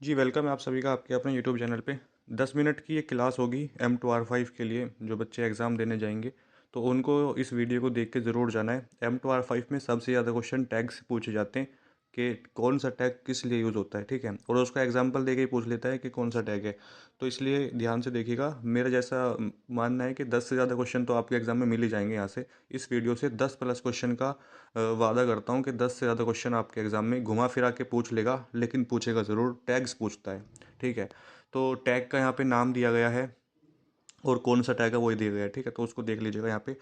जी, welcome है आप सभी का आपके अपने यूट्यूब चैनल पे। 10 मिनट की ये क्लास होगी M2R5 के लिए जो बच्चे एग्ज़ाम देने जाएँगे, तो उनको इस वीडियो को देख के ज़रूर जाना है। M2R5 में सबसे ज़्यादा क्वेश्चन टैग से पूछे जाते हैं कि कौन-सा टैग किस लिए यूज़ होता है, ठीक है? और उसका एग्ज़ाम्पल देके ही पूछ लेता है कि कौन-सा टैग है। तो इसलिए ध्यान से देखिएगा। मेरा जैसा मानना है कि 10 से ज़्यादा क्वेश्चन तो आपके एग्ज़ाम में मिल ही जाएँगे यहाँ से। इस वीडियो से 10 प्लस क्वेश्चन का वादा करता हूँ कि 10 से ज़्यादा क्वेश्चन आपके एग्ज़ाम में घुमा-फिरा के पूछ लेगा, लेकिन पूछेगा ज़रूर, टैग्स पूछता है, ठीक है? तो टैग का यहाँ पे नाम दिया गया है और कौन-सा टैग है, वो ही दिया गया है, ठीक है? तो उसको देख लीजिएगा यहाँ पे।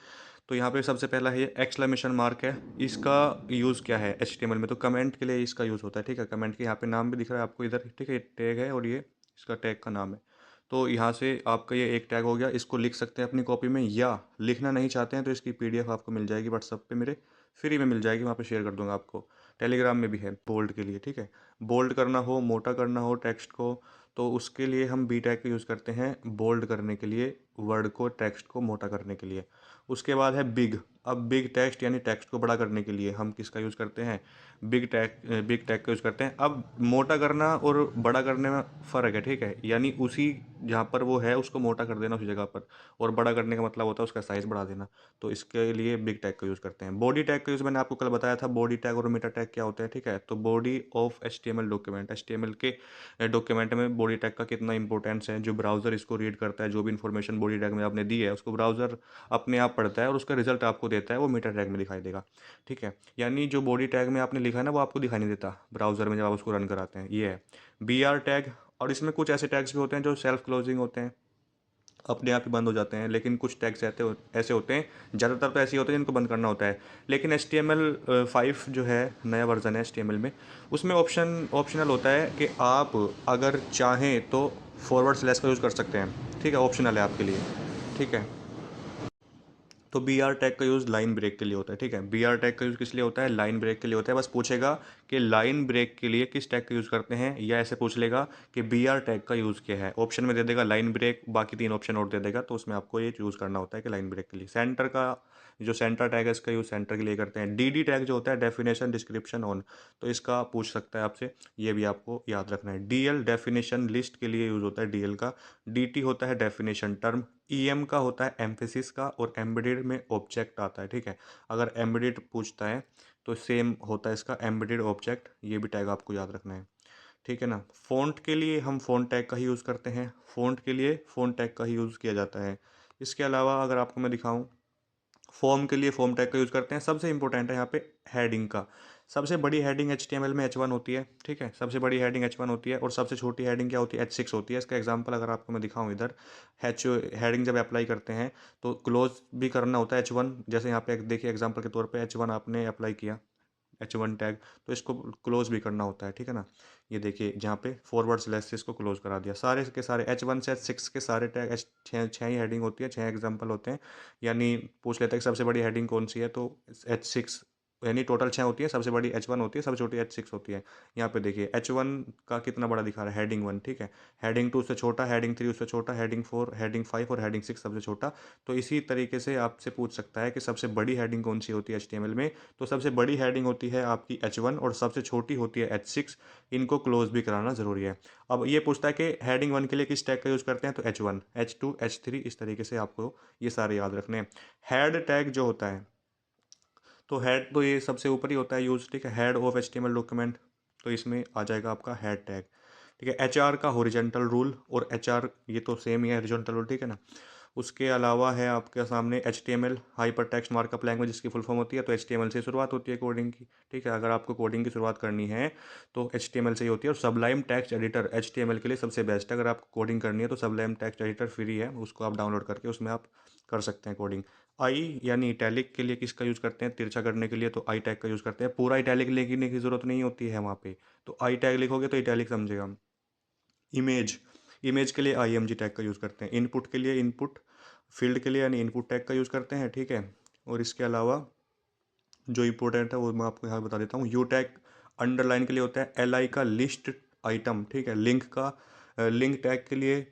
तो यहाँ पे सबसे पहला है ये एक्सक्लेमेशन मार्क है, इसका यूज़ क्या है एचटीएमएल में? तो कमेंट के लिए इसका यूज़ होता है, ठीक है? कमेंट के यहाँ पे नाम भी दिख रहा है आपको इधर, ठीक है? ये टैग है और ये इसका टैग का नाम है। तो यहाँ से आपका ये एक टैग हो गया, इसको लिख सकते हैं अपनी कॉपी में, या लिखना नहीं चाहते हैं तो इसकी पीडीएफ आपको मिल जाएगी व्हाट्सएप पे मेरे, फ्री में मिल जाएगी, वहाँ पे शेयर कर दूँगा आपको। टेलीग्राम में भी है बोल्ड के लिए, ठीक है? बोल्ड करना हो, मोटा करना हो टेक्स्ट को, तो उसके लिए हम बी टैग का यूज़ करते हैं बोल्ड करने के लिए, वर्ड को, टेक्स्ट को मोटा करने के लिए। उसके बाद है बिग। अब बिग टेक्स्ट यानी टेक्स्ट को बड़ा करने के लिए हम किसका यूज़ करते हैं? बिग टैग का यूज़ करते हैं। अब मोटा करना और बड़ा करने में फ़र्क है, ठीक है? यानी उसी जहाँ पर वो है उसको मोटा कर देना उसी जगह पर, और बड़ा करने का मतलब होता है उसका साइज़ बढ़ा देना। तो इसके लिए बिग टैग का यूज़ करते हैं। बॉडी टैग का यूज़ मैंने आपको कल बताया था, बॉडी टैग और मेटा टैग क्या होते हैं, ठीक है? तो body of HTML document, HTML के डॉक्यूमेंट में बॉडी टैग का कितना इंपॉर्टेंस है, जो ब्राउज़र इसको रीड करता है, जो भी इन्फॉर्मेशन बॉडी टैग में आपने दी है उसको ब्राउज़र अपने आप पढ़ता है और उसका रिजल्ट आपको देता है, वो मीटर टैग में दिखाई देगा, ठीक है? यानी जो बॉडी टैग में आपने लिखा है ना, वो आपको दिखाई नहीं देता ब्राउज़र में जब आप उसको रन कराते हैं, ये है बी आर टैग। और इसमें कुछ ऐसे टैग्स भी होते हैं जो सेल्फ क्लोजिंग होते हैं, अपने आप ही बंद हो जाते हैं, लेकिन कुछ टैग्स ऐसे होते हैं, ज़्यादातर तो ऐसे ही होते हैं जिनको बंद करना होता है। लेकिन एच टी एम एल 5 जो है, नया वर्जन है एच टी एम एल में, उसमें ऑप्शनल होता है कि आप अगर चाहें तो फॉरवर्ड स्लैश का यूज़ कर सकते हैं, ठीक है? ऑप्शनल है आपके लिए, ठीक है? तो बी आर टैग का यूज़ लाइन ब्रेक के लिए होता है, ठीक है? बी आर टैग का यूज़ किस लिए होता है? लाइन ब्रेक के लिए होता है। बस पूछेगा कि लाइन ब्रेक के लिए किस टैग का यूज़ करते हैं, या ऐसे पूछ लेगा कि बी आर टैग का यूज़ क्या है। ऑप्शन में दे देगा लाइन ब्रेक, बाकी 3 ऑप्शन और दे देगा, तो उसमें आपको ये चूज़ करना होता है कि लाइन ब्रेक के लिए। सेंटर का जो सेंटर टैग है, इसका यूज़ सेंटर के लिए करते हैं। डी डी टैग जो होता है, डेफिनेशन डिस्क्रिप्शन ऑन, तो इसका पूछ सकता है आपसे, ये भी आपको याद रखना है। डी एल डेफिनेशन लिस्ट के लिए यूज़ होता है डी एल का। डी टी होता है डेफिनेशन टर्म। ईएम का होता है एम्फेसिस का, और एम्बेडेड में ऑब्जेक्ट आता है, ठीक है? अगर एम्बेडेड पूछता है तो सेम होता है इसका एम्बेडेड ऑब्जेक्ट, ये भी टैग आपको याद रखना है, ठीक है ना? फ़ॉन्ट के लिए हम फ़ॉन्ट टैग का ही यूज़ करते हैं, फ़ॉन्ट के लिए फ़ॉन्ट टैग का ही यूज़ किया जाता है। इसके अलावा अगर आपको मैं दिखाऊँ, फॉर्म के लिए फॉर्म टैग का यूज़ करते हैं। सबसे इंपॉर्टेंट है यहाँ पे हेडिंग का। सबसे बड़ी हेडिंग एचटीएमएल में H1 होती है, ठीक है? सबसे बड़ी हेडिंग H1 होती है, और सबसे छोटी हेडिंग क्या होती है? H6 होती है। इसका एग्जांपल अगर आपको मैं दिखाऊँ इधर, एच हेडिंग जब अप्लाई करते हैं तो क्लोज भी करना होता है H1। जैसे यहाँ पे देखिए एग्जांपल के तौर पे H1 आपने अप्लाई किया, H1 टैग, तो इसको क्लोज भी करना होता है, ठीक है ना? ये देखिए जहाँ पे फॉरवर्ड स्लैश से इसको क्लोज करा दिया। सारे के सारे H1 से H6 के सारे टैग, छः ही हेडिंग होती है, 6 एग्जाम्पल होते हैं। यानी पूछ लेता है कि सबसे बड़ी हेडिंग कौन सी है, तो H6, यानी टोटल 6 होती है, सबसे बड़ी H1 होती है, सबसे छोटी H6 होती है। यहाँ पे देखिए H1 का कितना बड़ा दिखा रहा है, हेडिंग 1, ठीक है? हेडिंग 2 उससे छोटा, हेडिंग 3 उससे छोटा, हेडिंग 4, हेडिंग 5 और हेडिंग 6 सबसे छोटा। तो इसी तरीके से आपसे पूछ सकता है कि सबसे बड़ी हेडिंग कौन सी होती है HTML में। तो सबसे बड़ी हेडिंग होती है आपकी H1 और सबसे छोटी होती है H6। इनको क्लोज भी कराना ज़रूरी है। अब ये पूछता है कि हेडिंग 1 के लिए किस टैग का यूज़ करते हैं, तो H1, H2, H3, इस तरीके से आपको ये सारे याद रखने हैं। हेड टैग जो होता है, तो हेड तो ये सबसे ऊपर ही होता है यूज़, ठीक है? हेड ऑफ HTML डॉक्यूमेंट, तो इसमें आ जाएगा आपका हेड टैग, ठीक है? एचआर का हॉरिजॉन्टल रूल, और एचआर ये तो सेम ही है, हॉरिजॉन्टल रूल, ठीक है ना? उसके अलावा है आपके सामने HTML, hyper text markup language, इसकी फुल फॉर्म होती है। तो HTML से शुरुआत होती है कोडिंग की, ठीक है? अगर आपको कोडिंग की शुरुआत करनी है तो HTML से ही होती है। और सबलाइम टेक्स्ट एडिटर HTML के लिए सबसे बेस्ट है। अगर आपको कोडिंग करनी है तो सबलाइम टेक्स्ट एडिटर फ्री है, उसको आप डाउनलोड करके उसमें आप कर सकते हैं कोडिंग। आई यानी इटैलिक के लिए किसका यूज़ करते हैं? तिरछा करने के लिए तो आई टैग का यूज़ करते हैं। पूरा इटैलिक लिखने की ज़रूरत नहीं होती है वहाँ पे, तो आई टैग लिखोगे तो इटैलिक समझेगा। इमेज, इमेज के लिए IMG टैग का यूज़ करते हैं। इनपुट के लिए इनपुट फील्ड के लिए यानी इनपुट टैग का यूज़ करते हैं, ठीक है? और इसके अलावा जो इंपॉर्टेंट है वो मैं आपको यहाँ बता देता हूँ। यू टैग अंडरलाइन के लिए होता है। LI का लिस्ट आइटम, ठीक है? लिंक का लिंक टैग के लिए,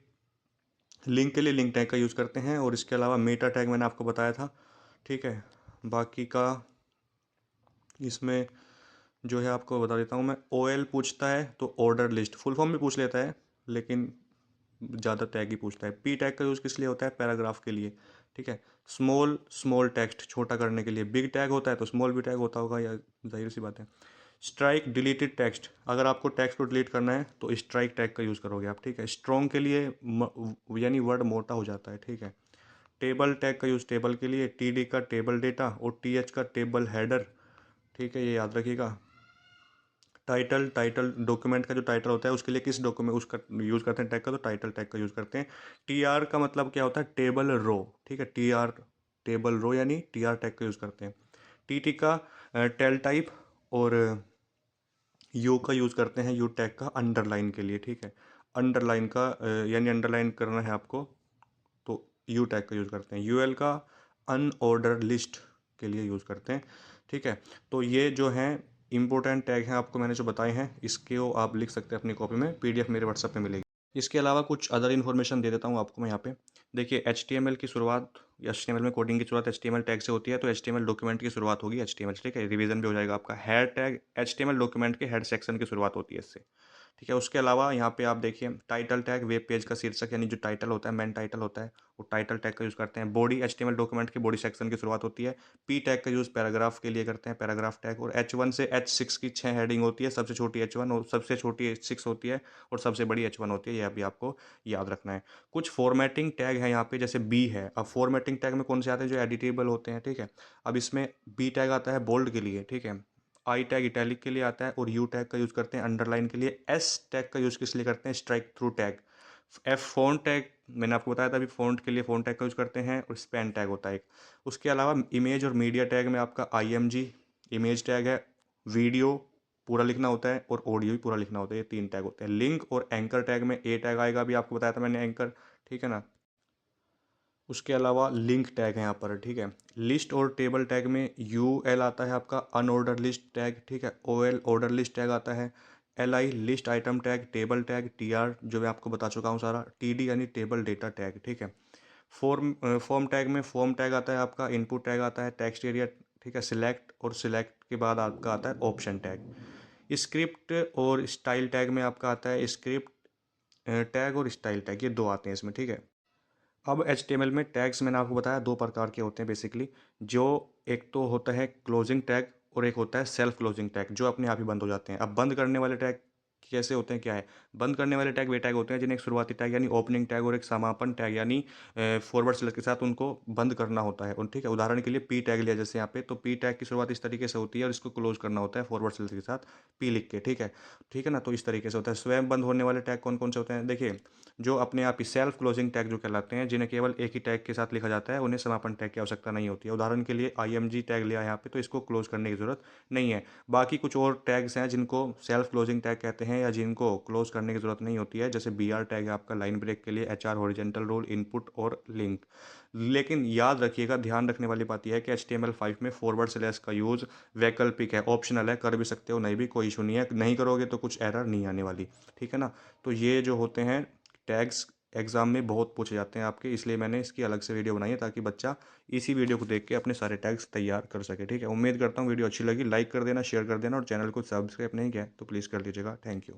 लिंक के लिए लिंक टैग का यूज़ करते हैं। और इसके अलावा मेटा टैग मैंने आपको बताया था, ठीक है? बाकी का इसमें जो है आपको बता देता हूँ मैं। OL पूछता है तो ऑर्डर लिस्ट, फुल फॉर्म भी पूछ लेता है लेकिन ज़्यादा टैग ही पूछता है। P टैग का यूज़ किस लिए होता है? पैराग्राफ के लिए, ठीक है। स्मॉल टेक्स्ट छोटा करने के लिए। बिग टैग होता है तो स्मॉल भी टैग होता होगा, या जाहिर सी बात है। स्ट्राइक डिलीटेड टेक्स्ट, अगर आपको टेक्स्ट को डिलीट करना है तो स्ट्राइक टैग का यूज़ करोगे आप, ठीक है। स्ट्रॉन्ग के लिए यानी वर्ड मोटा हो जाता है, ठीक है। टेबल टैग का यूज़ टेबल के लिए, TD का टेबल डेटा और TH का टेबल हेडर, ठीक है, ये याद रखिएगा। टाइटल डॉक्यूमेंट का जो टाइटल होता है उसके लिए किस डॉक्यूमेंट उसका यूज़ करते हैं टैग का, तो टाइटल टैग का यूज़ करते हैं। TR का मतलब क्या होता है? टेबल रो, ठीक है। TR टेबल रो यानी TR टैग का यूज़ करते हैं। TT का टेल टाइप, और यू का यूज़ करते हैं यू टैग का अंडरलाइन के लिए, ठीक है। अंडरलाइन का यानी अंडरलाइन करना है आपको तो यू टैग का यूज़ करते हैं। UL का अनऑर्डर लिस्ट के लिए यूज़ करते हैं, ठीक है। तो ये जो हैं इंपॉर्टेंट टैग हैं आपको मैंने जो बताए हैं, इसके वो आप लिख सकते हैं अपनी कॉपी में। PDF मेरे व्हाट्सएप पे मिलेगी। इसके अलावा कुछ अदर इन्फॉर्मेशन दे देता हूँ आपको मैं यहाँ पे। देखिए HTML की शुरुआत, HTML में कोडिंग की शुरुआत HTML टैग से होती है, तो HTML डॉक्यूमेंट की शुरुआत होगी HTML, ठीक है। रिवीजन भी हो जाएगा आपका। हेड टैग HTML डॉक्यूमेंट के हेड सेक्शन की शुरुआत होती है इससे, ठीक है। उसके अलावा यहाँ पे आप देखिए टाइटल टैग, वेब पेज का शीर्षक यानी जो टाइटल होता है, मेन टाइटल होता है, वो टाइटल टैग का यूज़ करते हैं। बॉडी HTML डॉक्यूमेंट की बॉडी सेक्शन की शुरुआत होती है। P टैग का यूज़ पैराग्राफ के लिए करते हैं, पैराग्राफ टैग। और H1 से H6 की 6 हेडिंग होती है, सबसे छोटी H1 और सबसे छोटी H6 होती है, और सबसे बड़ी H1 होती है। ये अभी आपको याद रखना है। कुछ फॉर्मेटिंग टैग है यहाँ पे, जैसे B है। अब फॉर्मेटिंग टैग में कौन से आते हैं? जो एडिटेबल होते हैं, ठीक है। अब इसमें B टैग आता है बोल्ड के लिए, ठीक है। I टैग इटैलिक के लिए आता है, और U टैग का यूज़ करते हैं अंडरलाइन के लिए। S टैग का यूज़ किस लिए करते हैं? Strike through tag. F font tag मैंने आपको बताया था अभी, फ़ॉन्ट के लिए फ़ॉन्ट टैग का यूज़ करते हैं, और स्पैन टैग होता है एक। उसके अलावा इमेज और मीडिया टैग में आपका IMG इमेज टैग है। वीडियो पूरा लिखना होता है, और ऑडियो भी पूरा लिखना होता है, ये 3 टैग होते हैं। लिंक और एंकर टैग में A टैग आएगा, अभी आपको बताया था मैंने एंकर, ठीक है ना। उसके अलावा लिंक टैग है यहाँ पर, ठीक है। लिस्ट और टेबल टैग में UL आता है आपका अनऑर्डर लिस्ट टैग, ठीक है। OL ऑर्डर लिस्ट टैग आता है। LI list item tag, table tag. TR जो मैं आपको बता चुका हूँ सारा। TD यानी टेबल डेटा टैग, ठीक है। फॉर्म टैग में फॉर्म टैग आता है आपका। इनपुट टैग आता है। टेक्स्ट एरिया, ठीक है। सिलेक्ट, और सिलेक्ट के बाद आपका आता है ऑप्शन टैग। स्क्रिप्ट और स्टाइल टैग में आपका आता है स्क्रिप्ट टैग और स्टाइल टैग, ये दो आते हैं इसमें, ठीक है। अब HTML में टैग्स मैंने आपको बताया 2 प्रकार के होते हैं बेसिकली। जो एक तो होता है क्लोजिंग टैग, और एक होता है सेल्फ क्लोजिंग टैग, जो अपने आप ही बंद हो जाते हैं। अब बंद करने वाले टैग कैसे होते हैं, क्या है? बंद करने वाले टैग वे टैग होते हैं जिन्हें एक शुरुआती टैग यानी ओपनिंग टैग और एक समापन टैग यानी फॉरवर्ड स्लैश के साथ उनको बंद करना होता है। और ठीक है, उदाहरण के लिए पी टैग लिया जैसे यहाँ पे, तो पी टैग की शुरुआत इस तरीके से होती है और इसको क्लोज करना होता है फॉरवर्ड स्लैश के साथ पी लिख के, ठीक है। ठीक है ना, तो इस तरीके से होता है। स्वयं बंद होने वाले टैग कौन कौन से होते हैं? देखिए, जो अपने आप ही सेल्फ क्लोजिंग टैग जो कहलाते हैं, जिन्हें केवल एक ही टैग के साथ लिखा जाता है, उन्हें समापन टैग की आवश्यकता नहीं होती है। उदाहरण के लिए IMG टैग लिया यहाँ पे, तो इसको क्लोज करने की जरूरत नहीं है। बाकी कुछ और टैग्स हैं जिनको सेल्फ क्लोजिंग टैग कहते हैं, या जिनको क्लोज करने की जरूरत नहीं होती है, जैसे BR टैग है आपका लाइन ब्रेक के लिए, HR हॉरिजॉन्टल रोल, इनपुट और लिंक। लेकिन याद रखिएगा, ध्यान रखने वाली बात यह है कि HTML5 में फॉरवर्ड स्लैश का यूज़ वैकल्पिक है, ऑप्शनल है, कर भी सकते हो, नहीं भी कोई इशू नहीं है। नहीं करोगे तो कुछ एरर नहीं आने वाली, ठीक है ना। तो ये जो होते हैं टैग्स एग्जाम में बहुत पूछे जाते हैं आपके, इसलिए मैंने इसकी अलग से वीडियो बनाई है ताकि बच्चा इसी वीडियो को देख के अपने सारे टैग्स तैयार कर सके, ठीक है। उम्मीद करता हूँ वीडियो अच्छी लगी, लाइक कर देना, शेयर कर देना, और चैनल को सब्सक्राइब नहीं किया तो प्लीज़ कर दीजिएगा। Thank you.